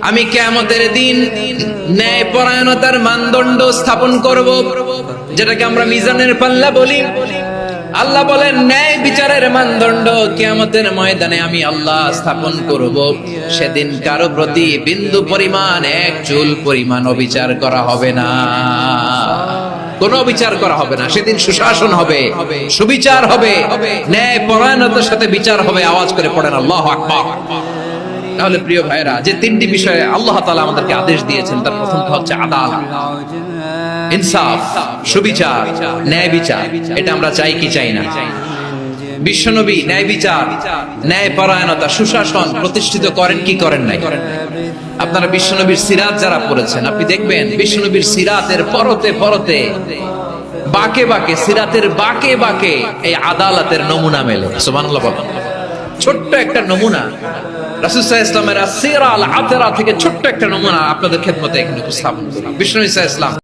আমি কিয়ামতের দিন ন্যায় পরায়ণতার মানদণ্ড স্থাপন করব, যেটাকে আমরা মিজানের পাল্লা বলি। আল্লাহ বলেন ন্যায় বিচারের মানদণ্ড কিয়ামতের ময়দানে আমি আল্লাহ স্থাপন করব। সেদিন কারো প্রতি বিন্দু পরিমাণ, এক চুল পরিমাণ অবিচার করা হবে না, কোনো বিচার করা হবে না। সেদিন সুশাসন হবে, সুবিচার হবে, ন্যায় পরায়ণতার সাথে বিচার হবে। আওয়াজ করে পড়েন আল্লাহু আকবার। তাহলে প্রিয় ভাইরা, যে তিনটি বিষয়ে আল্লাহ তাআলা আমাদেরকে আদেশ দিয়েছেন, তার প্রথমটা হচ্ছে আদালত, ইনসাফ, সুবিচার, ন্যায় বিচার। এটা আমরা চাই কি চাই না? বিশ্বনবী ন্যায় বিচার, ন্যায় পরায়ণতা, সুশাসন প্রতিষ্ঠিত করেন কি করেন নাই? আপনারা বিশ্বনবীর সিরাত যারা পড়েছেন, আপনি দেখবেন বিশ্বনবীর সিরাতের পরতে পরতে, বাকে বাকে, সিরাতের বাকে বাকে এই আদালতের নমুনা মেলে। সুবহানাল্লাহ বলেন। ছোট্ট একটা নমুনা রাসূল সাল্লাল্লাহু আলাইহি ওয়াসাল্লামের সিরা আল আতরা থেকে ছোট্ট একটা নমুনা আপনাদের খেদমতে এখানে উপস্থাপন করি। বিশ্বনবী সাল্লাল্লাহু আলাইহি ওয়াসাল্লাম